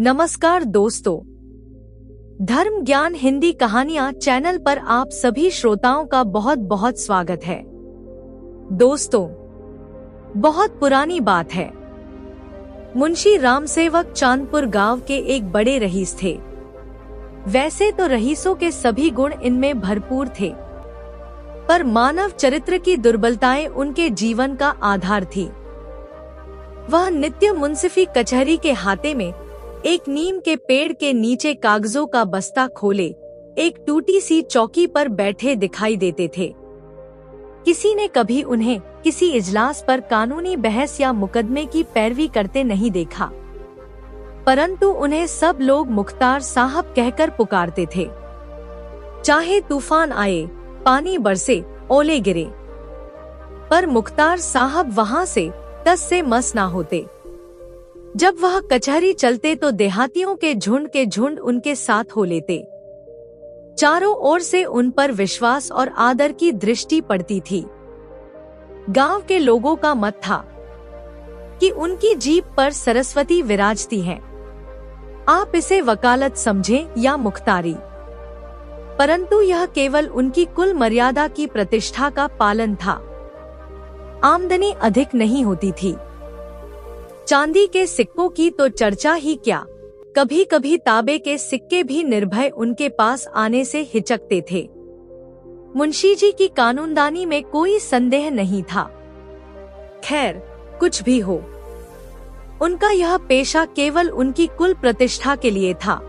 नमस्कार दोस्तों, धर्म ज्ञान हिंदी कहानियां चैनल पर आप सभी श्रोताओं का बहुत बहुत स्वागत है। दोस्तों, बहुत पुरानी बात है। मुंशी रामसेवक चांदपुर गांव के एक बड़े रईस थे। वैसे तो रईसों के सभी गुण इनमें भरपूर थे, पर मानव चरित्र की दुर्बलताएं उनके जीवन का आधार थी। वह नित्य मुंसिफी कचहरी के हाथे में एक नीम के पेड़ के नीचे कागजों का बस्ता खोले एक टूटी सी चौकी पर बैठे दिखाई देते थे। किसी ने कभी उन्हें किसी इजलास पर कानूनी बहस या मुकदमे की पैरवी करते नहीं देखा, परंतु उन्हें सब लोग मुख्तार साहब कहकर पुकारते थे। चाहे तूफान आए, पानी बरसे, ओले गिरे, पर मुख्तार साहब वहां से टस से मस ना होते। जब वह कचहरी चलते तो देहातियों के झुंड उनके साथ हो लेते। चारों ओर से उन पर विश्वास और आदर की दृष्टि पड़ती थी। गांव के लोगों का मत था कि उनकी जीभ पर सरस्वती विराजती है। आप इसे वकालत समझें या मुख्तारी, परंतु यह केवल उनकी कुल मर्यादा की प्रतिष्ठा का पालन था। आमदनी अधिक नहीं होती थी। चांदी के सिक्कों की तो चर्चा ही क्या, कभी कभी तांबे के सिक्के भी निर्भय उनके पास आने से हिचकते थे। मुंशी जी की कानूनदानी में कोई संदेह नहीं था। खैर, कुछ भी हो, उनका यह पेशा केवल उनकी कुल प्रतिष्ठा के लिए था।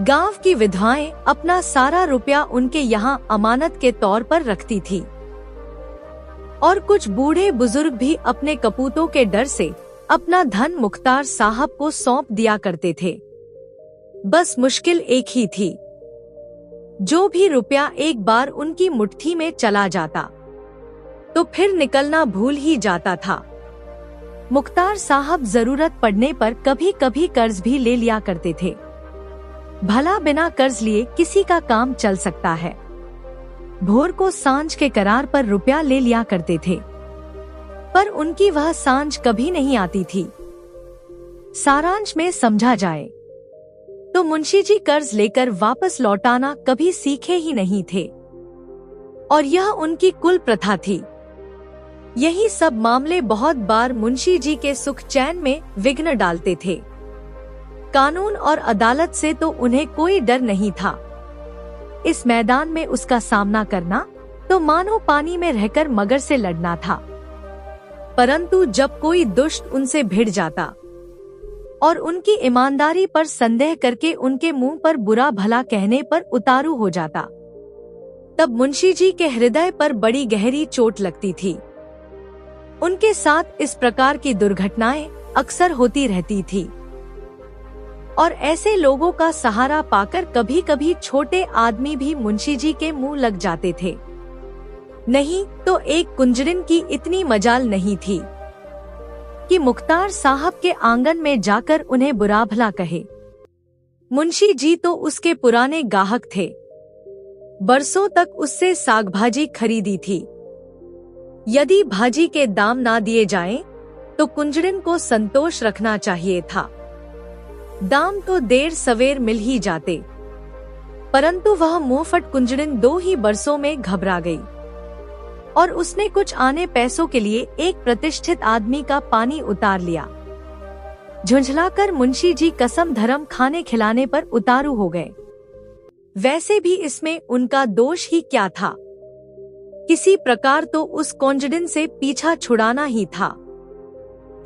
गांव की विधवाएं अपना सारा रुपया उनके यहाँ अमानत के तौर पर रखती थी, और कुछ बूढ़े बुजुर्ग भी अपने कपूतों के डर से अपना धन मुख्तार साहब को सौंप दिया करते थे। बस मुश्किल एक ही थी, जो भी रुपया एक बार उनकी मुट्ठी में चला जाता तो फिर निकलना भूल ही जाता था। मुख्तार साहब जरूरत पड़ने पर कभी कभी कर्ज भी ले लिया करते थे। भला बिना कर्ज लिए किसी का काम चल सकता है। भोर को सांझ के करार पर रुपया ले लिया करते थे, पर उनकी वह सांझ कभी नहीं आती थी। सारांश में समझा जाए तो मुंशी जी कर्ज लेकर वापस लौटाना कभी सीखे ही नहीं थे, और यह उनकी कुल प्रथा थी। यही सब मामले बहुत बार मुंशी जी के सुख चैन में विघ्न डालते थे। कानून और अदालत से तो उन्हें कोई डर नहीं था। इस मैदान में उसका सामना करना तो मानो पानी में रहकर मगर से लड़ना था। परंतु जब कोई दुष्ट उनसे भिड़ जाता और उनकी ईमानदारी पर संदेह करके उनके मुंह पर बुरा भला कहने पर उतारू हो जाता, तब मुंशी जी के हृदय पर बड़ी गहरी चोट लगती थी। उनके साथ इस प्रकार की दुर्घटनाएं अक्सर होती रहती थी, और ऐसे लोगों का सहारा पाकर कभी कभी छोटे आदमी भी मुंशी जी के मुंह लग जाते थे। नहीं तो एक कुंजड़िन की इतनी मजाल नहीं थी कि मुख्तार साहब के आंगन में जाकर उन्हें बुरा भला कहे। मुंशी जी तो उसके पुराने गाहक थे। बरसों तक उससे साग भाजी खरीदी थी। यदि भाजी के दाम ना दिए जाएं, तो कुंजड़िन को संतोष रखना चाहिए था। दाम तो देर सवेर मिल ही जाते, परंतु वह मुंहफट कुंजड़िन 2 ही बरसों में घबरा गई, और उसने कुछ आने पैसों के लिए एक प्रतिष्ठित आदमी का पानी उतार लिया। झुंझलाकर मुंशी जी कसम धर्म खाने खिलाने पर उतारू हो गए। वैसे भी इसमें उनका दोष ही क्या था। किसी प्रकार तो उस कोंजडिन से पीछा छुड़ाना ही था।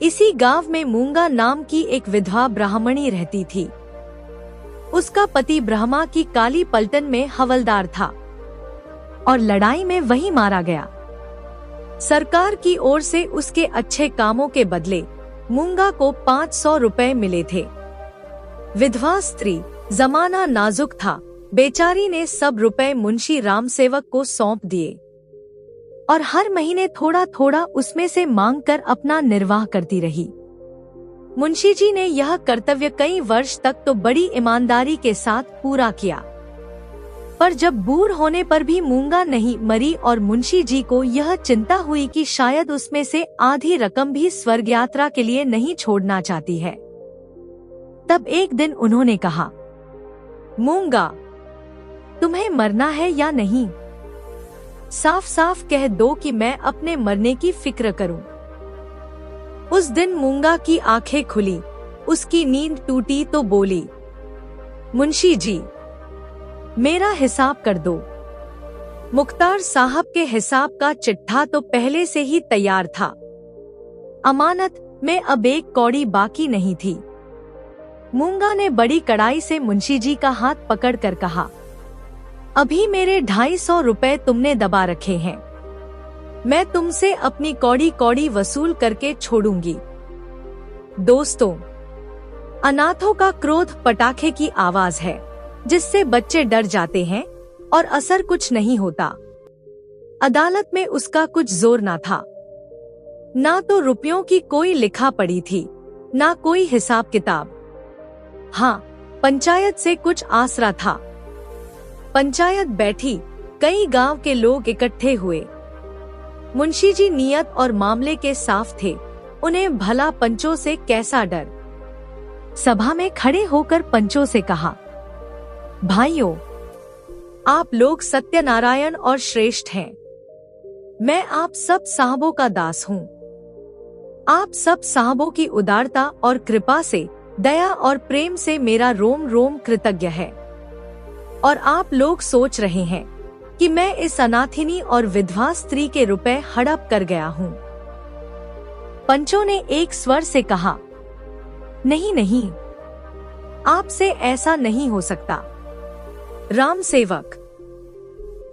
इसी गांव में मूंगा नाम की एक विधवा ब्राह्मणी रहती थी। उसका पति ब्रह्मा की काली पलटन में हवलदार था, और लड़ाई में वही मारा गया। सरकार की ओर से उसके अच्छे कामों के बदले मूंगा को 500 रुपए मिले थे। विधवा स्त्री, जमाना नाजुक था, बेचारी ने सब रुपए मुंशी रामसेवक को सौंप दिए, और हर महीने थोड़ा थोड़ा उसमें से मांगकर अपना निर्वाह करती रही। मुंशी जी ने यह कर्तव्य कई वर्ष तक तो बड़ी ईमानदारी के साथ पूरा किया, पर जब बूढ़ होने पर भी मूंगा नहीं मरी और मुंशी जी को यह चिंता हुई कि शायद उसमें से आधी रकम भी स्वर्ग यात्रा के लिए नहीं छोड़ना चाहती है, तब एक दिन उन्होंने कहा, मूंगा, तुम्हें मरना है या नहीं? साफ साफ कह दो कि मैं अपने मरने की फिक्र करूं। उस दिन मूंगा की आंखें खुली, उसकी नींद टूटी तो बोली, मुंशी जी, मेरा हिसाब कर दो। मुख्तार साहब के हिसाब का चिट्ठा तो पहले से ही तैयार था। अमानत में अब एक कौड़ी बाकी नहीं थी। मूंगा ने बड़ी कड़ाई से मुंशी जी का हाथ पकड़कर कहा, अभी मेरे 250 रुपए तुमने दबा रखे हैं, मैं तुमसे अपनी कौड़ी कौड़ी वसूल करके छोड़ूंगी। दोस्तों, अनाथों का क्रोध पटाखे की आवाज है जिससे बच्चे डर जाते हैं और असर कुछ नहीं होता। अदालत में उसका कुछ जोर ना था। ना तो रुपयों की कोई लिखा पड़ी थी, ना कोई हिसाब किताब। हाँ, पंचायत से कुछ आसरा था। पंचायत बैठी, कई गांव के लोग इकट्ठे हुए। मुंशी जी नियत और मामले के साफ थे, उन्हें भला पंचों से कैसा डर। सभा में खड़े होकर पंचों से कहा, भाइयों, आप लोग सत्यनारायण और श्रेष्ठ हैं। मैं आप सब साहबों का दास हूँ। आप सब साहबों की उदारता और कृपा से, दया और प्रेम से मेरा रोम रोम कृतज्ञ है। और आप लोग सोच रहे हैं कि मैं इस अनाथिनी और विधवा स्त्री के रुपए हड़प कर गया हूँ। पंचों ने एक स्वर से कहा, नहीं नहीं, आपसे ऐसा नहीं हो सकता। राम सेवक,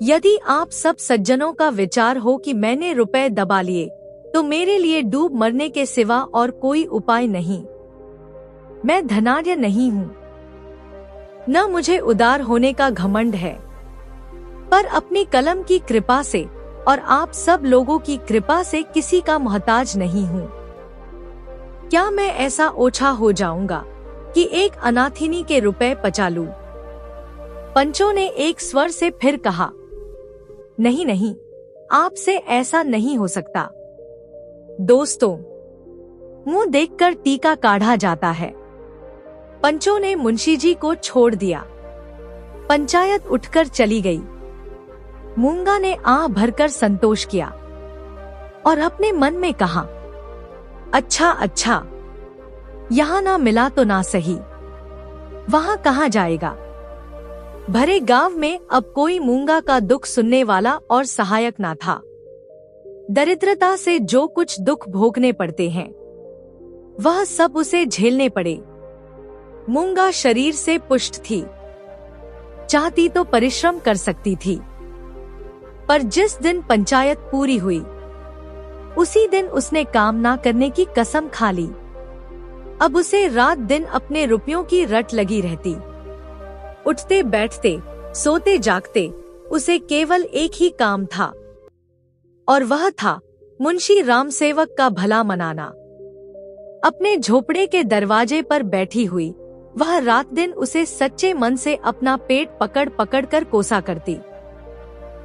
यदि आप सब सज्जनों का विचार हो कि मैंने रुपए दबा लिए, तो मेरे लिए डूब मरने के सिवा और कोई उपाय नहीं। मैं धनाढ्य नहीं हूँ, न मुझे उदार होने का घमंड है, पर अपनी कलम की कृपा से और आप सब लोगों की कृपा से किसी का मोहताज नहीं हूँ। क्या मैं ऐसा ओछा हो जाऊंगा कि एक अनाथिनी के रुपए पचा लूं? पंचों ने एक स्वर से फिर कहा, नहीं नहीं, आपसे ऐसा नहीं हो सकता। दोस्तों, मुंह देखकर टीका काढ़ा जाता है। पंचों ने मुंशी जी को छोड़ दिया। पंचायत उठकर चली गई। मूंगा ने आह भरकर संतोष किया और अपने मन में कहा, अच्छा अच्छा, यहाँ ना मिला तो ना सही, वहाँ कहाँ जाएगा। भरे गांव में अब कोई मूंगा का दुख सुनने वाला और सहायक ना था। दरिद्रता से जो कुछ दुख भोगने पड़ते हैं, वह सब उसे झेलने पड़े। मूंगा शरीर से पुष्ट थी, चाहती तो परिश्रम कर सकती थी, पर जिस दिन पंचायत पूरी हुई, उसी दिन उसने काम ना करने की कसम खा ली। अब उसे रात दिन अपने रुपयों की रट लगी रहती। उठते बैठते, सोते जागते, उसे केवल एक ही काम था, और वह था मुंशी राम सेवक का भला मनाना। अपने झोपड़े के दरवाजे पर बैठी हुई वह रात दिन उसे सच्चे मन से अपना पेट पकड़ पकड़ कर कोसा करती।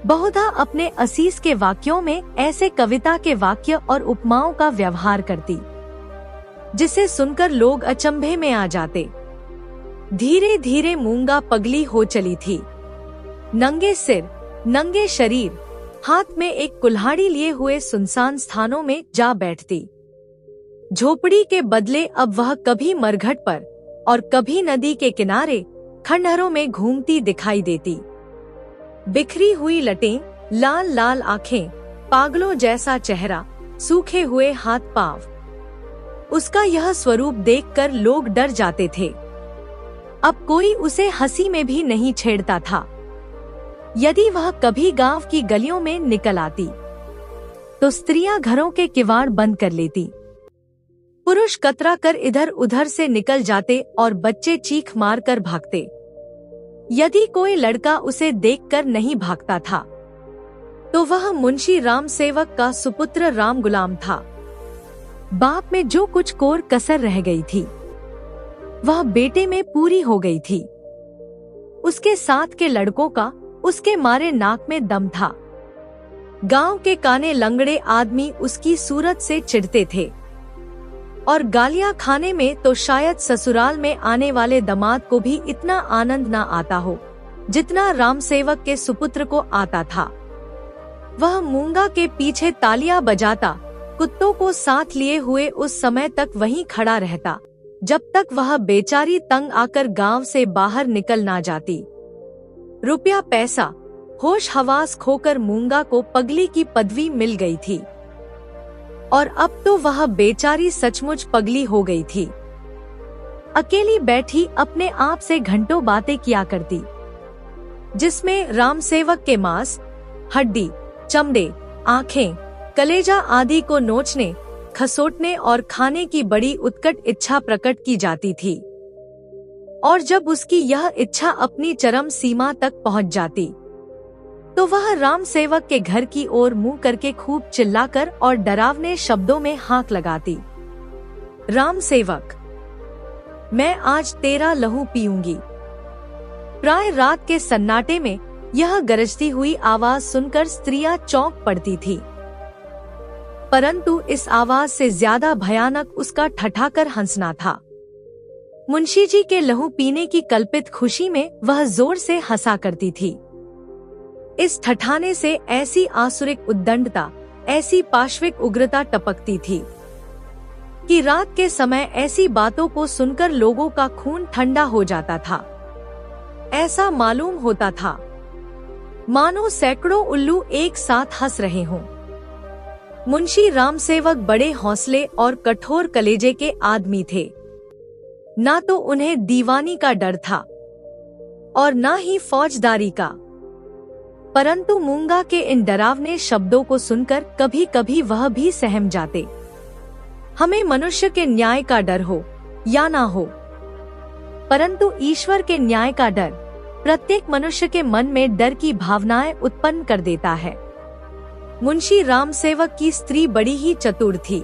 बहुधा अपने असीस के वाक्यों में ऐसे कविता के वाक्य और उपमाओं का व्यवहार करती, जिसे सुनकर लोग अचंभे में आ जाते। धीरे धीरे मूंगा पगली हो चली थी। नंगे सिर, नंगे शरीर, हाथ में एक कुल्हाड़ी लिए हुए सुनसान स्थानों में जा बैठती। झोपड़ी के बदले अब वह कभी मरघट पर और कभी नदी के किनारे खंडहरों में घूमती दिखाई देती। बिखरी हुई लटें, लाल लाल आंखें, पागलों जैसा चेहरा, सूखे हुए हाथ पांव, उसका यह स्वरूप देखकर लोग डर जाते थे। अब कोई उसे हंसी में भी नहीं छेड़ता था। यदि वह कभी गांव की गलियों में निकल आती, तो स्त्रियां घरों के किवाड़ बंद कर लेती। पुरुष कतरा कर इधर उधर से निकल जाते और बच्चे चीख मार कर भागते। यदि कोई लड़का उसे देखकर नहीं भागता था, तो वह मुंशी राम सेवक का सुपुत्र राम गुलाम था। बाप में जो कुछ कोर कसर रह गई थी, वह बेटे में पूरी हो गई थी। उसके साथ के लड़कों का उसके मारे नाक में दम था। गांव के काने लंगड़े आदमी उसकी सूरत से चिढ़ते थे। और गालियां खाने में तो शायद ससुराल में आने वाले दामाद को भी इतना आनंद ना आता हो जितना रामसेवक के सुपुत्र को आता था। वह मूंगा के पीछे तालियां बजाता, कुत्तों को साथ लिए हुए उस समय तक वहीं खड़ा रहता जब तक वह बेचारी तंग आकर गांव से बाहर निकल ना जाती। रुपया पैसा होश हवास खोकर मूंगा को पगली की पदवी मिल गई थी और अब तो वह बेचारी सचमुच पगली हो गई थी। अकेली बैठी अपने आप से घंटों बातें किया करती, जिसमें रामसेवक के मांस, हड्डी, चमड़े, आंखें, कलेजा आदि को नोचने, खसोटने और खाने की बड़ी उत्कट इच्छा प्रकट की जाती थी। और जब उसकी यह इच्छा अपनी चरम सीमा तक पहुंच जाती तो वह रामसेवक के घर की ओर मुंह करके खूब चिल्लाकर और डरावने शब्दों में हाक लगाती, रामसेवक, मैं आज तेरा लहू पीऊंगी। प्राय रात के सन्नाटे में यह गरजती हुई आवाज सुनकर स्त्रियां चौंक पड़ती थी, परंतु इस आवाज से ज्यादा भयानक उसका ठठाकर हंसना था। मुंशी जी के लहू पीने की कल्पित खुशी में वह जोर से हंसा करती थी। इस ठठाने से ऐसी आसुरिक उद्दंडता, ऐसी पाशविक उग्रता टपकती थी कि रात के समय ऐसी बातों को सुनकर लोगों का खून ठंडा हो जाता था। ऐसा मालूम होता था मानो सैकड़ों उल्लू एक साथ हंस रहे हों। मुंशी रामसेवक बड़े हौसले और कठोर कलेजे के आदमी थे। ना तो उन्हें दीवानी का डर था और ना ही फौजदारी का, परंतु मूंगा के इन डरावने शब्दों को सुनकर कभी कभी वह भी सहम जाते। हमें मनुष्य के न्याय का डर हो या ना हो, परंतु ईश्वर के न्याय का डर प्रत्येक मनुष्य के मन में डर की भावनाएं उत्पन्न कर देता है। मुंशी रामसेवक की स्त्री बड़ी ही चतुर थी।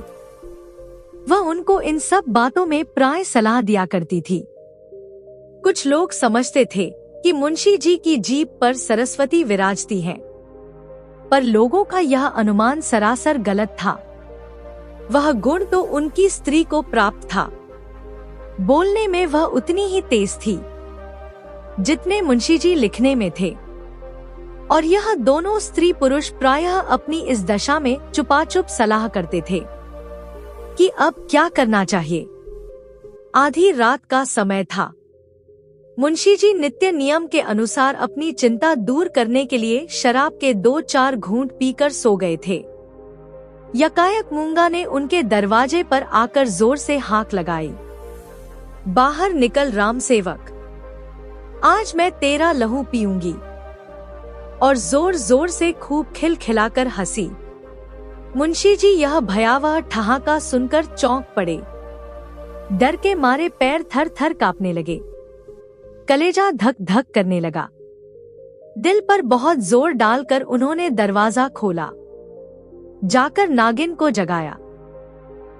वह उनको इन सब बातों में प्राय सलाह दिया करती थी। कुछ लोग समझते थे कि मुंशी जी की जीभ पर सरस्वती विराजती है, पर लोगों का यह अनुमान सरासर गलत था। वह गुण तो उनकी स्त्री को प्राप्त था। बोलने में वह उतनी ही तेज थी जितने मुंशी जी लिखने में थे, और यह दोनों स्त्री पुरुष प्रायः अपनी इस दशा में चुपाचुप सलाह करते थे कि अब क्या करना चाहिए। आधी रात का समय था। मुंशी जी नित्य नियम के अनुसार अपनी चिंता दूर करने के लिए शराब के 2-4 घूंट पीकर सो गए थे। यकायक मूंगा ने उनके दरवाजे पर आकर जोर से हाक लगाई, बाहर निकल रामसेवक, आज मैं तेरा लहू पीऊंगी। और जोर जोर से खूब खिलखिलाकर हंसी। मुंशी जी यह भयावह ठहाका सुनकर चौंक पड़े। डर के मारे पैर थर थर कांपने लगे, कलेजा धक धक करने लगा। दिल पर बहुत जोर डालकर उन्होंने दरवाजा खोला, जाकर नागिन को जगाया।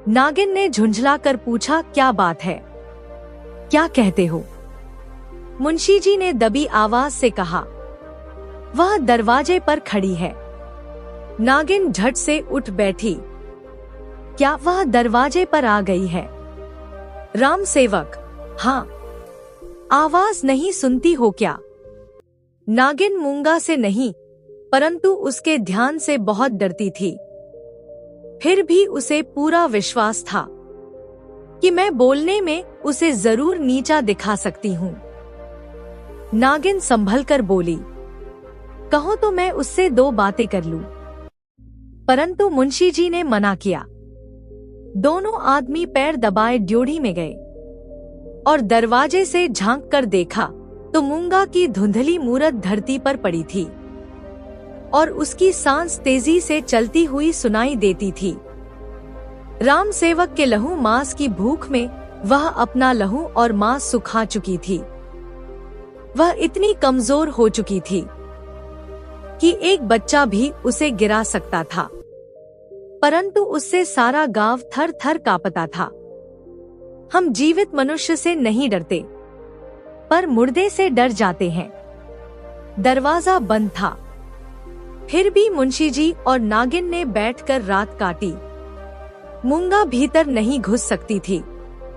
नागिन ने झुंझलाकर पूछा, क्या बात है, क्या कहते हो? मुंशी जी ने दबी आवाज से कहा, वह दरवाजे पर खड़ी है। नागिन झट से उठ बैठी, क्या वह दरवाजे पर आ गई है? रामसेवक, हाँ। आवाज नहीं सुनती हो क्या? नागिन मूंगा से नहीं, परंतु उसके ध्यान से बहुत डरती थी। फिर भी उसे पूरा विश्वास था कि मैं बोलने में उसे जरूर नीचा दिखा सकती हूँ। नागिन संभलकर बोली, कहो तो मैं उससे 2 बातें कर लूं। परंतु मुंशी जी ने मना किया। दोनों आदमी पैर दबाए ड्योढ़ी में गए और दरवाजे से झांक कर देखा तो मूंगा की धुंधली मूरत धरती पर पड़ी थी और उसकी सांस तेजी से चलती हुई सुनाई देती थी। रामसेवक के लहू मांस की भूख में वह अपना लहू और मांस सुखा चुकी थी। वह इतनी कमजोर हो चुकी थी कि एक बच्चा भी उसे गिरा सकता था, परंतु उससे सारा गांव थर थर कांपता था। हम जीवित मनुष्य से नहीं डरते, पर मुर्दे से डर जाते हैं। दरवाजा बंद था, फिर भी मुंशी जी और नागिन ने बैठकर रात काटी। मूंगा भीतर नहीं घुस सकती थी,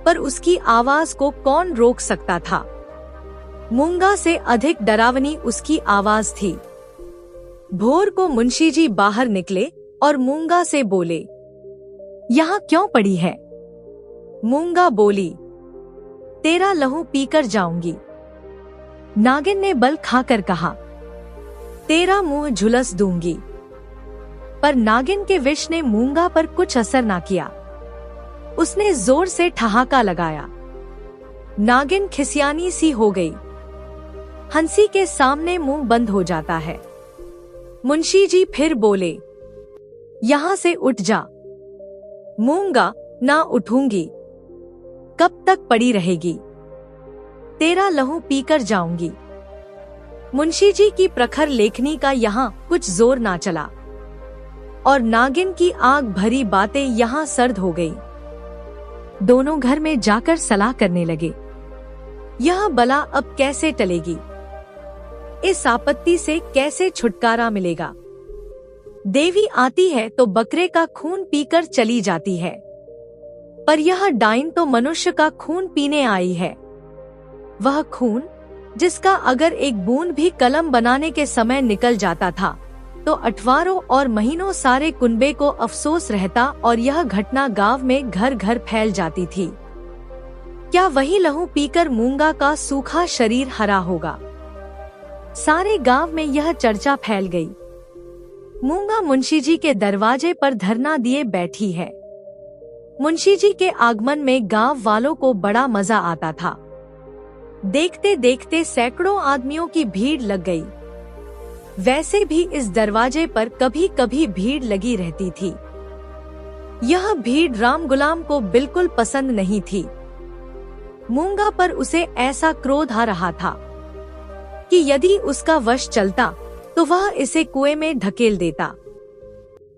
पर उसकी आवाज को कौन रोक सकता था। मूंगा से अधिक डरावनी उसकी आवाज थी। भोर को मुंशी जी बाहर निकले और मूंगा से बोले, यहाँ क्यों पड़ी है? मूंगा बोली, तेरा लहू पीकर जाऊंगी। नागिन ने बल खाकर कहा, तेरा मुंह झुलस दूंगी। पर नागिन के विष ने मूंगा पर कुछ असर ना किया। उसने जोर से ठहाका लगाया। नागिन खिसियानी सी हो गई। हंसी के सामने मुंह बंद हो जाता है। मुंशी जी फिर बोले, यहां से उठ जा। मूंगा, ना उठूंगी। कब तक पड़ी रहेगी? तेरा लहू पीकर जाऊंगी। मुंशी जी की प्रखर लेखनी का यहाँ कुछ जोर ना चला और नागिन की आग भरी बातें यहाँ सर्द हो गई। दोनों घर में जाकर सलाह करने लगे, यह बला अब कैसे टलेगी? इस आपत्ति से कैसे छुटकारा मिलेगा? देवी आती है तो बकरे का खून पीकर चली जाती है, पर यह डाइन तो मनुष्य का खून पीने आई है। वह खून जिसका अगर एक बूंद भी कलम बनाने के समय निकल जाता था तो अठवारों और महीनों सारे कुनबे को अफसोस रहता और यह घटना गांव में घर घर फैल जाती थी। क्या वही लहू पीकर मूंगा का सूखा शरीर हरा होगा? सारे गांव में यह चर्चा फैल गई। मूंगा मुंशी जी के दरवाजे पर धरना दिए बैठी है। मुंशी जी के आगमन में गांव वालों को बड़ा मजा आता था। देखते देखते सैकड़ों आदमियों की भीड़ लग गई। वैसे भी इस दरवाजे पर कभी कभी भीड़ लगी रहती थी। यह भीड़ राम गुलाम को बिल्कुल पसंद नहीं थी। मूंगा पर उसे ऐसा क्रोध आ रहा था कि यदि उसका वश चलता तो वह इसे कुएं में ढकेल देता।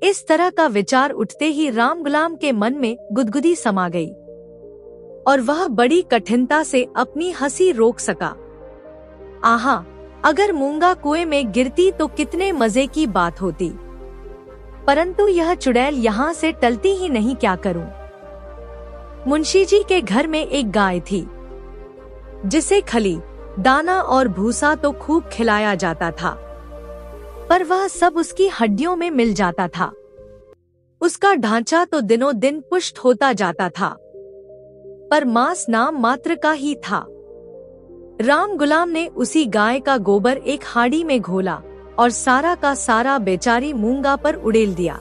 इस तरह का विचार उठते ही राम गुलाम के मन में गुदगुदी समा गई और वह बड़ी कठिनता से अपनी हंसी रोक सका। आहा, अगर मूंगा कुएं में गिरती तो कितने मजे की बात होती, परंतु यह चुड़ैल यहाँ से टलती ही नहीं, क्या करूं? मुंशी जी के घर में एक गाय थी जिसे खली, दाना और भूसा तो खूब खिलाया जाता था, पर वह सब उसकी हड्डियों में मिल जाता था। उसका ढांचा तो दिनों दिन पुष्ट होता जाता था, पर मांस नाम मात्र का ही था। राम गुलाम ने उसी गाय का गोबर एक हाड़ी में घोला और सारा का सारा बेचारी मूंगा पर उड़ेल दिया।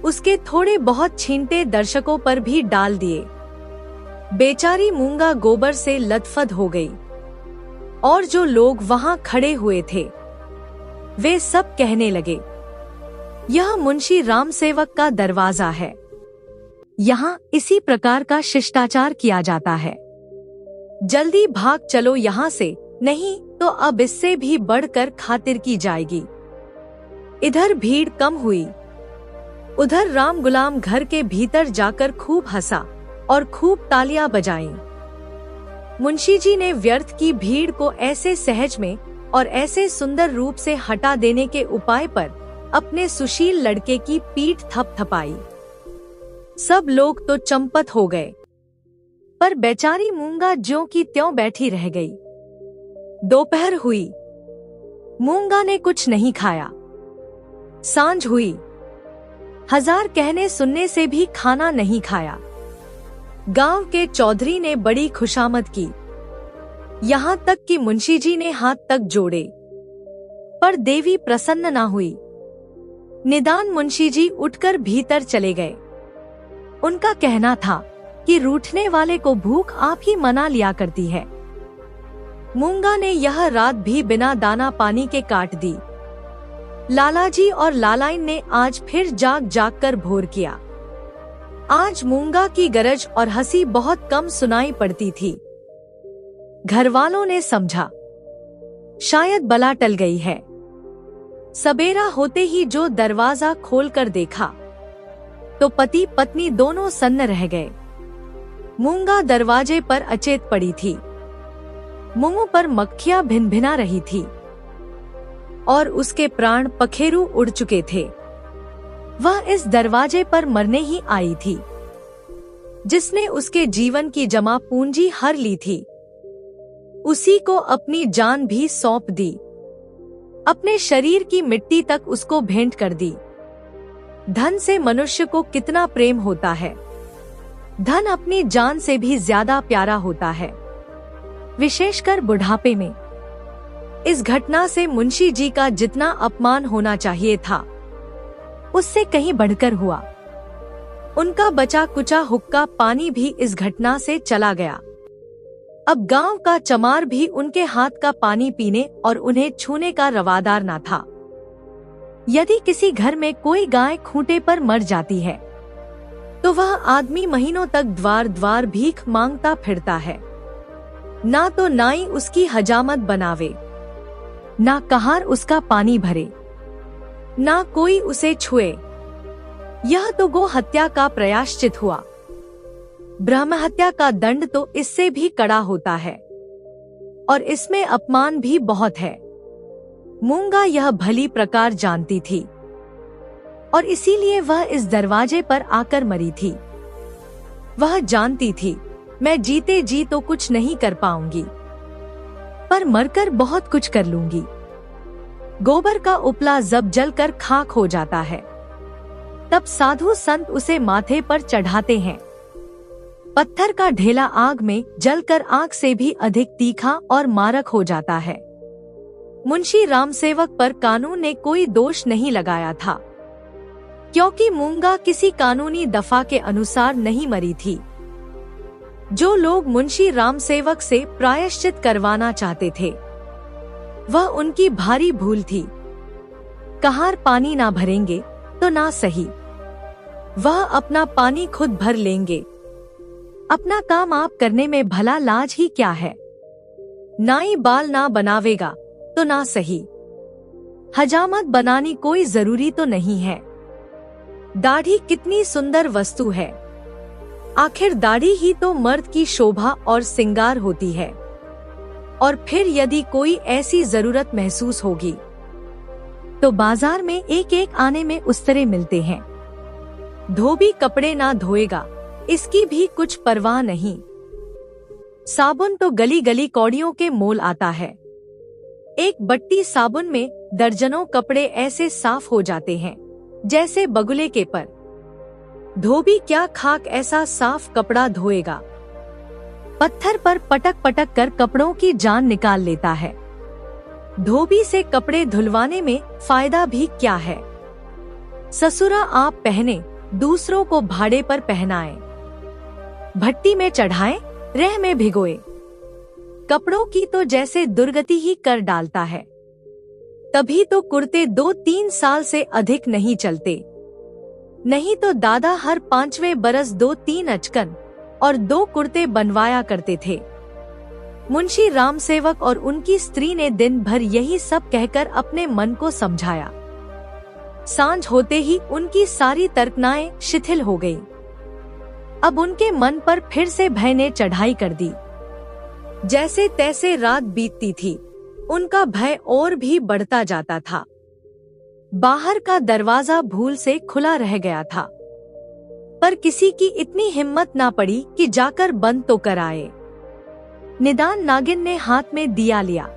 उसके थोड़े बहुत छींटे दर्शकों पर भी डाल दिए। बेचारी मूंगा गोबर से लथपथ हो गई और जो लोग वहां खड़े हुए थे वे सब कहने लगे, यह मुंशी राम सेवक का दरवाजा है। यहाँ इसी प्रकार का शिष्टाचार किया जाता है। जल्दी भाग चलो यहाँ से, नहीं तो अब इससे भी बढ़कर खातिर की जाएगी। इधर भीड़ कम हुई, उधर राम गुलाम घर के भीतर जाकर खूब हंसा और खूब तालियां बजाईं। मुंशी जी ने व्यर्थ की भीड़ को ऐसे सहज में और ऐसे सुंदर रूप से हटा देने के उपाय पर अपने सुशील लड़के की पीठ थपथपाई। सब लोग तो चंपत हो गए, पर बेचारी मूंगा ज्यों की त्यों बैठी रह गई। दोपहर हुई, मूंगा ने कुछ नहीं खाया। सांझ हुई, हजार कहने सुनने से भी खाना नहीं खाया। गांव के चौधरी ने बड़ी खुशामद की, यहाँ तक कि मुंशी जी ने हाथ तक जोड़े, पर देवी प्रसन्न न हुई। निदान मुंशी जी उठकर भीतर चले गए। उनका कहना था कि रूठने वाले को भूख आप ही मना लिया करती है। मूंगा ने यह रात भी बिना दाना पानी के काट दी। लालाजी और लालाइन ने आज फिर जाग जाग कर भोर किया। आज मूंगा की गरज और हंसी बहुत कम सुनाई पड़ती थी। घरवालों ने समझा शायद बला टल गई है। सबेरा होते ही जो दरवाजा खोलकर देखा तो पति पत्नी दोनों सन्न रह गए। मूंगा दरवाजे पर अचेत पड़ी थी। मुंह पर मक्खियां भिनभिना रही थी और उसके प्राण पखेरु उड़ चुके थे। वह इस दरवाजे पर मरने ही आई थी, जिसने उसके जीवन की जमा पूंजी हर ली थी। उसी को अपनी जान भी सौंप दी, अपने शरीर की मिट्टी तक उसको भेंट कर दी। धन से मनुष्य को कितना प्रेम होता है। धन अपनी जान से भी ज्यादा प्यारा होता है, विशेषकर बुढ़ापे में। इस घटना से मुंशी जी का जितना अपमान होना चाहिए था, उससे कहीं बढ़कर हुआ। उनका बचा कुचा हुक्का पानी भी इस घटना से चला गया। अब गांव का चमार भी उनके हाथ का पानी पीने और उन्हें छूने का रवादार न था। यदि किसी घर में कोई गाय खूंटे पर मर जाती है, तो वह आदमी महीनों तक द्वार द्वार भीख मांगता फिरता है। ना तो नाई उसकी हजामत बनावे, ना कहार उसका पानी भरे, ना कोई उसे छुए। यह तो गो हत्या का प्रायश्चित हुआ। ब्रह्म हत्या का दंड तो इससे भी कड़ा होता है, और इसमें अपमान भी बहुत है। मूंगा यह भली प्रकार जानती थी, और इसीलिए वह इस दरवाजे पर आकर मरी थी। वह जानती थी, मैं जीते जी तो कुछ नहीं कर पाऊंगी, पर मरकर बहुत कुछ कर लूंगी। गोबर का उपला जब जलकर खाक हो जाता है, तब साधु संत उसे माथे पर चढ़ाते हैं। पत्थर का ढेला आग में जलकर आग से भी अधिक तीखा और मारक हो जाता है। मुंशी रामसेवक पर कानून ने कोई दोष नहीं लगाया था, क्योंकि मूंगा किसी कानूनी दफा के अनुसार नहीं मरी थी। जो लोग मुंशी रामसेवक से प्रायश्चित करवाना चाहते थे, वह उनकी भारी भूल थी। कहार पानी ना भरेंगे तो ना सही, वह अपना पानी खुद भर लेंगे। अपना काम आप करने में भला लाज ही क्या है। नाई बाल ना बनावेगा तो ना सही, हजामत बनानी कोई जरूरी तो नहीं है। दाढ़ी कितनी सुंदर वस्तु है। आखिर दाढ़ी ही तो मर्द की शोभा और सिंगार होती है। और फिर यदि कोई ऐसी जरूरत महसूस होगी, तो बाजार में एक एक आने में उस्तरे मिलते हैं। धोबी कपड़े ना धोएगा, इसकी भी कुछ परवाह नहीं। साबुन तो गली गली कौड़ियों के मोल आता है। एक बट्टी साबुन में दर्जनों कपड़े ऐसे साफ हो जाते हैं जैसे बगुले के पर। धोबी क्या खाक ऐसा साफ कपड़ा धोएगा। पत्थर पर पटक पटक कर कपड़ों की जान निकाल लेता है। धोबी से कपड़े धुलवाने में फायदा भी क्या है। ससुरा आप पहने, दूसरों को भाड़े पर पहनाएं। भट्टी में चढ़ाएं, रह में भिगोए। कपड़ों की तो जैसे दुर्गति ही कर डालता है। तभी तो कुर्ते 2-3 साल से अधिक नहीं चलते। नहीं तो दादा हर 5वें बरस 2-3 अचकन और 2 कुर्ते बनवाया करते थे। मुंशी रामसेवक और उनकी स्त्री ने दिन भर यही सब कहकर अपने मन को समझाया। सांझ होते ही उनकी सारी तर्कनाएं शिथिल हो गईं। अब उनके मन पर फिर से भय ने चढ़ाई कर दी। जैसे तैसे रात बीतती थी, उनका भय और भी बढ़ता जाता था। बाहर का दरवाजा भूल से खुला रह गया था, पर किसी की इतनी हिम्मत ना पड़ी कि जाकर बंद तो कराए। निदान नागिन ने हाथ में दिया लिया।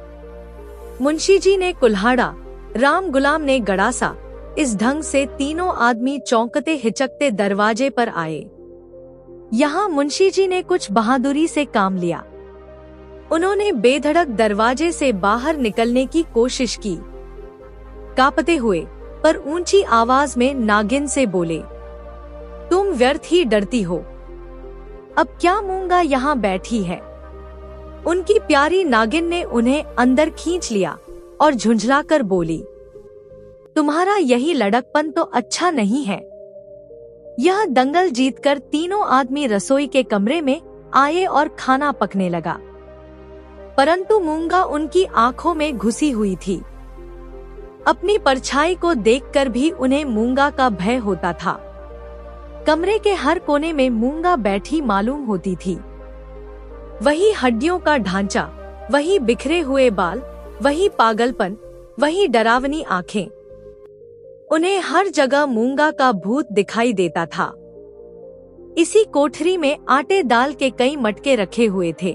मुंशी जी ने कुल्हाड़ा, राम गुलाम ने गड़ासा। इस ढंग से तीनों आदमी चौंकते हिचकते दरवाजे पर आए। यहाँ मुंशी जी ने कुछ बहादुरी से काम लिया। उन्होंने बेधड़क दरवाजे से बाहर निकलने की कोशिश की। कांपते हुए पर ऊंची आवाज में नागिन से बोले, तुम व्यर्थ ही डरती हो। अब क्या मूंगा यहाँ बैठी है। उनकी प्यारी नागिन ने उन्हें अंदर खींच लिया और झुंझलाकर बोली, तुम्हारा यही लड़कपन तो अच्छा नहीं है। यह दंगल जीतकर तीनों आदमी रसोई के कमरे में आए और खाना पकने लगा। परंतु मूंगा उनकी आंखों में घुसी हुई थी। अपनी परछाई को देखकर भी उन्हें मूंगा का भय होता था। कमरे के हर कोने में मूंगा बैठी मालूम होती थी। वही हड्डियों का ढांचा, वही बिखरे हुए बाल, वही पागलपन, वही डरावनी आंखें। उन्हें हर जगह मूंगा का भूत दिखाई देता था। इसी कोठरी में आटे दाल के कई मटके रखे हुए थे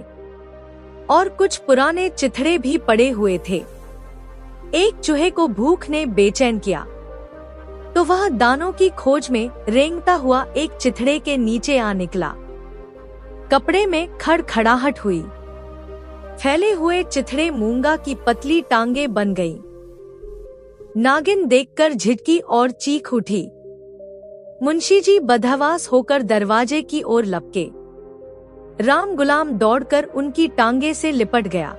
और कुछ पुराने चिथड़े भी पड़े हुए थे। एक चूहे को भूख ने बेचैन किया तो वह दानों की खोज में रेंगता हुआ एक चिथड़े के नीचे आ निकला। कपड़े में खड़खड़ाहट हुई। फैले हुए चिथड़े मूंगा की पतली टांगें बन गईं। नागिन देखकर झिटकी और चीख उठी। मुंशी जी बदहवास होकर दरवाजे की ओर लपके। राम गुलाम दौड़कर उनकी टांगे से लिपट गया।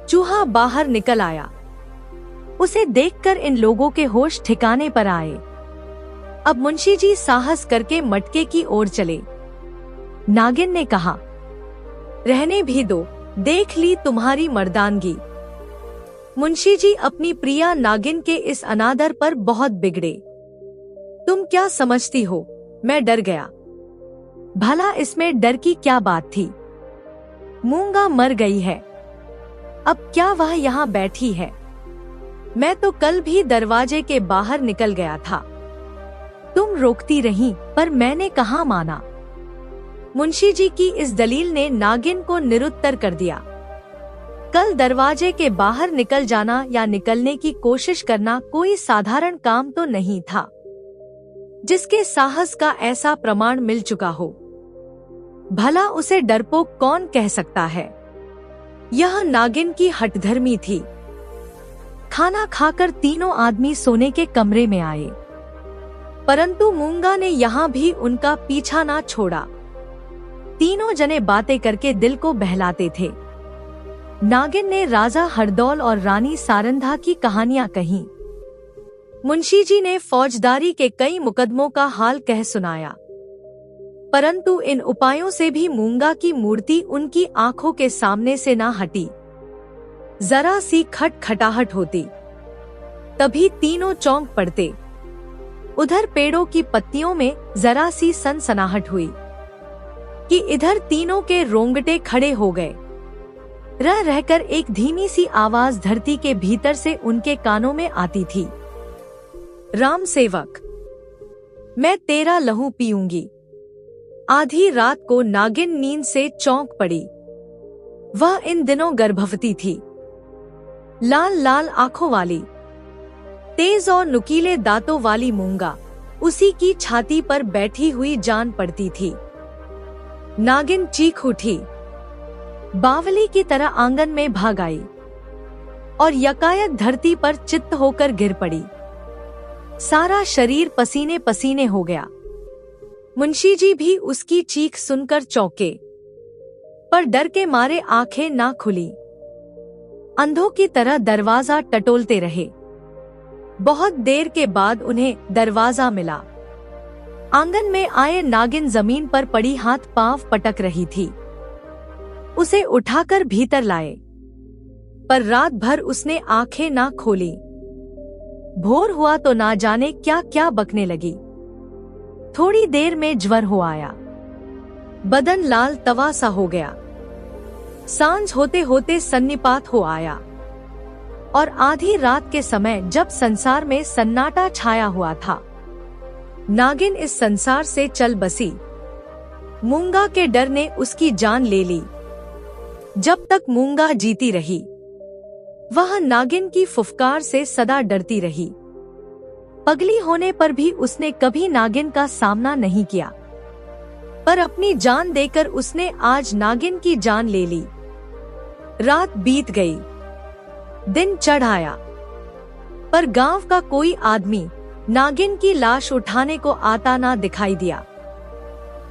चूहा बाहर निकल आया। उसे देखकर इन लोगों के होश ठिकाने पर आए। अब मुंशी जी साहस करके मटके की ओर चले। नागिन ने कहा, रहने भी दो, देख ली तुम्हारी मर्दानगी। मुंशी जी अपनी प्रिया नागिन के इस अनादर पर बहुत बिगड़े। तुम क्या समझती हो, मैं डर गया। भला इसमें डर की क्या बात थी? मूंगा मर गई है, अब क्या वह यहाँ बैठी है? मैं तो कल भी दरवाजे के बाहर निकल गया था। तुम रोकती रही पर मैंने कहाँ माना। मुंशी जी की इस दलील ने नागिन को निरुत्तर कर दिया। कल दरवाजे के बाहर निकल जाना या निकलने की कोशिश करना कोई साधारण काम तो नहीं था, जिसके साहस का ऐसा प्रमाण मिल चुका हो। भला उसे डरपोक कौन कह सकता है? यह नागिन की हठधर्मी थी। खाना खाकर तीनों आदमी सोने के कमरे में आए, परंतु मूंगा ने यहाँ भी उनका पीछा ना छोड़ा। तीनों जने बातें करके दिल को बहलाते थे। नागिन ने राजा हरदौल और रानी सारंधा की कहानियां कहीं। मुंशी जी ने फौजदारी के कई मुकदमों का हाल कह सुनाया, परंतु इन उपायों से भी मूंगा की मूर्ति उनकी आंखों के सामने से ना हटी। जरा सी खटखटाहट होती, तभी तीनों चौंक पड़ते। उधर पेड़ों की पत्तियों में जरा सी सनसनाहट हुई कि इधर तीनों के रोंगटे खड़े हो गए। रह रहकर एक धीमी सी आवाज धरती के भीतर से उनके कानों में आती थी, राम सेवक, मैं तेरा लहू पीऊंगी। आधी रात को नागिन नींद से चौंक पड़ी। वह इन दिनों गर्भवती थी। लाल लाल आंखों वाली, तेज और नुकीले दांतों वाली मूंगा उसी की छाती पर बैठी हुई जान पड़ती थी। नागिन चीख उठी, बावली की तरह आंगन में भाग आई और यकायक धरती पर चित्त होकर गिर पड़ी। सारा शरीर पसीने पसीने हो गया। मुंशी जी भी उसकी चीख सुनकर चौंके, पर डर के मारे आंखें ना खुली। अंधों की तरह दरवाजा टटोलते रहे। बहुत देर के बाद उन्हें दरवाजा मिला। आंगन में आए नागिन जमीन पर पड़ी हाथ पांव पटक रही थी। उसे उठाकर भीतर लाए, पर रात भर उसने आंखें ना खोली। भोर हुआ तो ना जाने क्या क्या बकने लगी। थोड़ी देर में ज्वर हो आया। बदन लाल तवा सा हो गया। सांझ होते होते सन्निपात हो आया और आधी रात के समय जब संसार में सन्नाटा छाया हुआ था, नागिन इस संसार से चल बसी। मूंगा के डर ने उसकी जान ले ली। जब तक मूंगा जीती रही, वह नागिन की फुफकार से सदा डरती रही। पगली होने पर भी उसने कभी नागिन का सामना नहीं किया, पर अपनी जान देकर उसने आज नागिन की जान ले ली। रात बीत गई, दिन चढ़ आया, पर गांव का कोई आदमी नागिन की लाश उठाने को आता ना दिखाई दिया।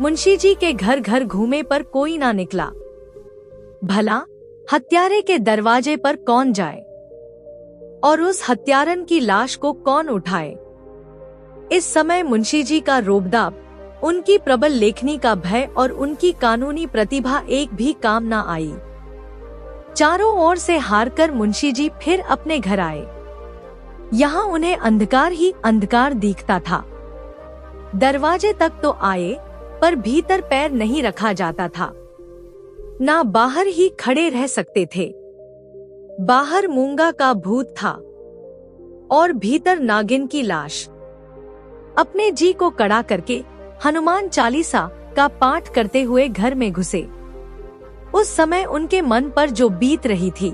मुंशी जी के घर घर घूमे पर कोई ना निकला। भला हत्यारे के दरवाजे पर कौन जाए और उस हत्यारन की लाश को कौन उठाए? इस समय मुंशी जी का रोबदाब, उनकी प्रबल लेखनी का भय और उनकी कानूनी प्रतिभा एक भी काम ना आई। चारों ओर से हारकर मुंशी जी फिर अपने घर आए। यहाँ उन्हें अंधकार ही अंधकार दिखता था। दरवाजे तक तो आए, पर भीतर पैर नहीं रखा जाता था। ना बाहर ही खड़े रह सकते थे। बाहर मूंगा का भूत था। और भीतर नागिन की लाश। अपने जी को कड़ा करके हनुमान चालीसा का पाठ करते हुए घर में घुसे। उस समय उनके मन पर जो बीत रही थी,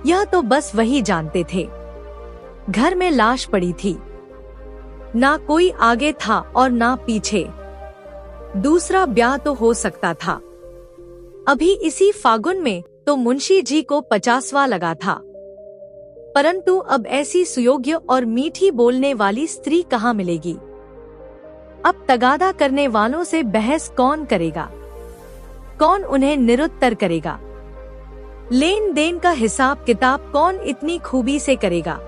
यह तो बस वही जानते थे। घर में लाश पड़ी थी, ना कोई आगे था और ना पीछे। दूसरा ब्याह तो हो सकता था। अभी इसी फागुन में तो मुंशी जी को 50वां लगा था, परंतु अब ऐसी सुयोग्य और मीठी बोलने वाली स्त्री कहाँ मिलेगी। अब तगादा करने वालों से बहस कौन करेगा, कौन उन्हें निरुत्तर करेगा। लेन देन का हिसाब किताब कौन इतनी खूबी से करेगा।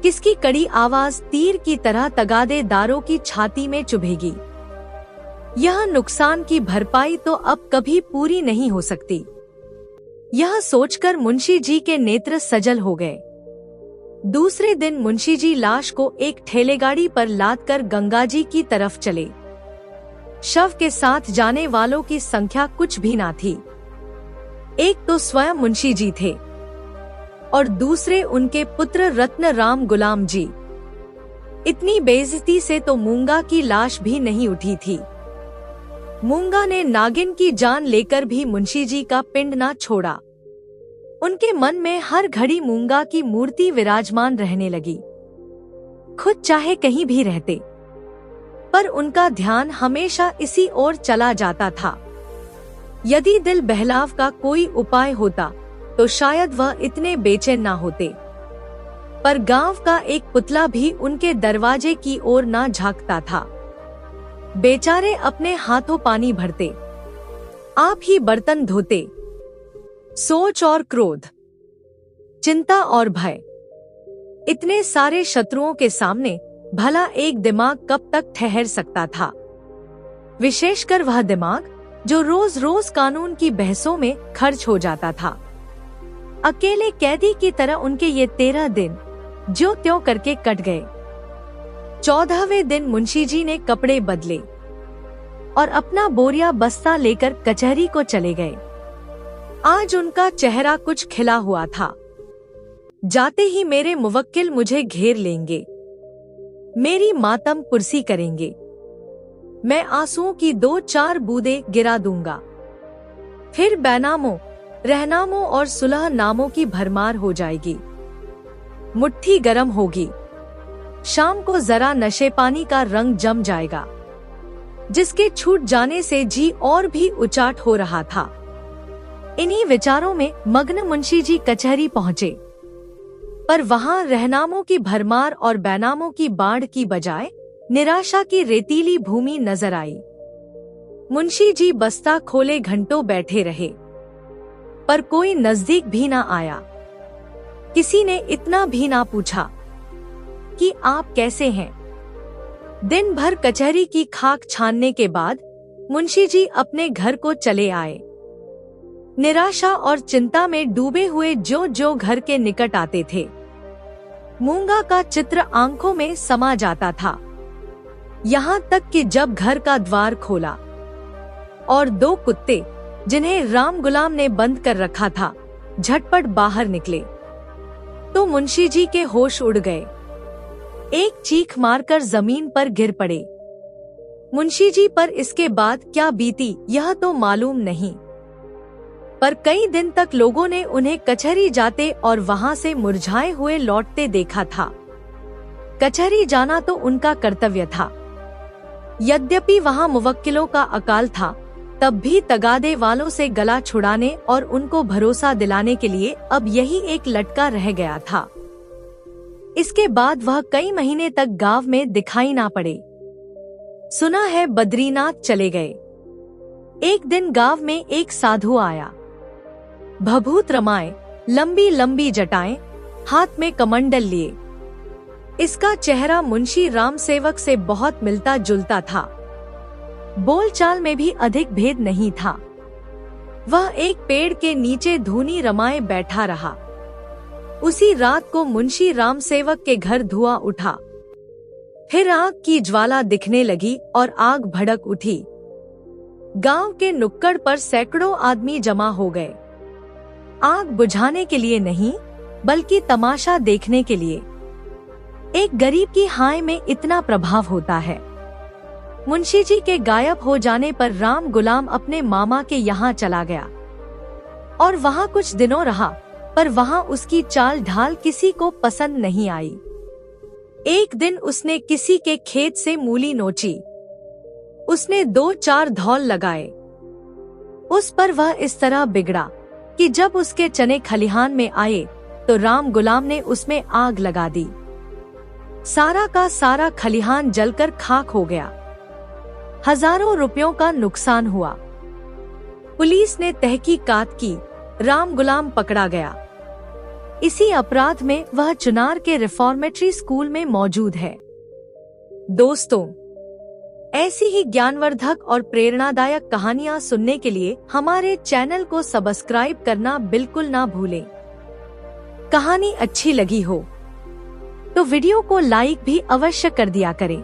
किसकी कड़ी आवाज तीर की तरह तगादेदारों की छाती में चुभेगी। यह नुकसान की भरपाई तो अब कभी पूरी नहीं हो सकती। यह सोचकर मुंशी जी के नेत्र सजल हो गए। दूसरे दिन मुंशी जी लाश को एक ठेलेगाड़ी पर लादकर गंगा जी की तरफ चले। शव के साथ जाने वालों की संख्या कुछ भी ना थी। एक तो स्वयं मुंशी जी थे और दूसरे उनके पुत्र रत्न राम गुलाम जी। इतनी बेइज्जती से तो मूंगा की लाश भी नहीं उठी थी। मूंगा ने नागिन की जान लेकर भी मुंशी जी का पिंड ना छोड़ा। उनके मन में हर घड़ी मूंगा की मूर्ति विराजमान रहने लगी। खुद चाहे कहीं भी रहते, पर उनका ध्यान हमेशा इसी ओर चला जाता था। यदि दिल बहलाव का कोई उपाय होता तो शायद वह इतने बेचैन ना होते, पर गांव का एक पुतला भी उनके दरवाजे की ओर ना झांकता था। बेचारे अपने हाथों पानी भरते, आप ही बर्तन धोते। सोच और क्रोध, चिंता और भय, इतने सारे शत्रुओं के सामने भला एक दिमाग कब तक ठहर सकता था। विशेषकर वह दिमाग जो रोज रोज कानून की बहसों में खर्च हो जाता था। अकेले कैदी की तरह उनके ये 13 दिन ज्यों त्यों करके कट गए। 14वें दिन मुंशी जी ने कपड़े बदले और अपना बोरिया बस्ता लेकर कचहरी को चले गए। आज उनका चेहरा कुछ खिला हुआ था। जाते ही मेरे मुवक्किल मुझे घेर लेंगे, मेरी मातम कुर्सी करेंगे। मैं आंसुओं की 2-4 बूंदें गिरा दूंगा। फिर बैनामों, रहनामों और सुलह नामों की भरमार हो जाएगी। मुट्ठी गरम होगी। शाम को जरा नशे पानी का रंग जम जाएगा, जिसके छूट जाने से जी और भी उचाट हो रहा था। इन्हीं विचारों में मग्न मुंशी जी कचहरी पहुँचे, पर वहाँ रहनामों की भरमार और बैनामों की बाढ़ की बजाय निराशा की रेतीली भूमि नजर आई। मुंशी जी बस्ता खोले घंटों बैठे रहे, पर कोई नजदीक भी ना आया। किसी ने इतना भी ना पूछा कि आप कैसे हैं। दिन भर कचहरी की खाक छानने के बाद मुंशी जी अपने घर को चले आए। निराशा और चिंता में डूबे हुए जो जो घर के निकट आते थे, मूंगा का चित्र आंखों में समा जाता था। यहाँ तक कि जब घर का द्वार खोला और 2 कुत्ते, जिन्हें राम गुलाम ने बंद कर रखा था, झटपट बाहर निकले, तो मुंशी जी के होश उड़ गए। एक चीख मारकर जमीन पर गिर पड़े। मुंशी जी पर इसके बाद क्या बीती यह तो मालूम नहीं, पर कई दिन तक लोगों ने उन्हें कचहरी जाते और वहां से मुरझाए हुए लौटते देखा था। कचहरी जाना तो उनका कर्तव्य था। यद्यपि वहां मुवक्किलों का अकाल था, तब भी तगादे वालों से गला छुड़ाने और उनको भरोसा दिलाने के लिए अब यही एक लटका रह गया था। इसके बाद वह कई महीने तक गांव में दिखाई ना पड़े। सुना है बद्रीनाथ चले गए। एक दिन गांव में एक साधु आया, भभूत रमाए, लंबी लंबी जटाएं, हाथ में कमंडल लिए। इसका चेहरा मुंशी राम सेवक से बहुत मिलता जुलता था। बोलचाल में भी अधिक भेद नहीं था। वह एक पेड़ के नीचे धूनी रमाए बैठा रहा। उसी रात को मुंशी राम सेवक के घर धुआं उठा। फिर आग की ज्वाला दिखने लगी और आग भड़क उठी। गांव के नुक्कड़ पर सैकड़ों आदमी जमा हो गए, आग बुझाने के लिए नहीं, बल्कि तमाशा देखने के लिए। एक गरीब की हाय में इतना प्रभाव होता है। मुंशी जी के गायब हो जाने पर राम गुलाम अपने मामा के यहाँ चला गया और वहाँ कुछ दिनों रहा, पर वहाँ उसकी चाल ढाल किसी को पसंद नहीं आई। एक दिन उसने किसी के खेत से मूली नोची। उसने 2-4 धौल लगाए। उस पर वह इस तरह बिगड़ा कि जब उसके चने खलिहान में आए तो राम गुलाम ने उसमें आग लगा दी। सारा का सारा खलिहान जलकर खाक हो गया। हजारों रुपयों का नुकसान हुआ। पुलिस ने तहकीकात की, राम गुलाम पकड़ा गया। इसी अपराध में वह चुनार के रिफॉर्मेटरी स्कूल में मौजूद है। दोस्तों, ऐसी ही ज्ञानवर्धक और प्रेरणादायक कहानियाँ सुनने के लिए हमारे चैनल को सब्सक्राइब करना बिल्कुल ना भूलें। कहानी अच्छी लगी हो तो वीडियो को लाइक भी अवश्य कर दिया करें।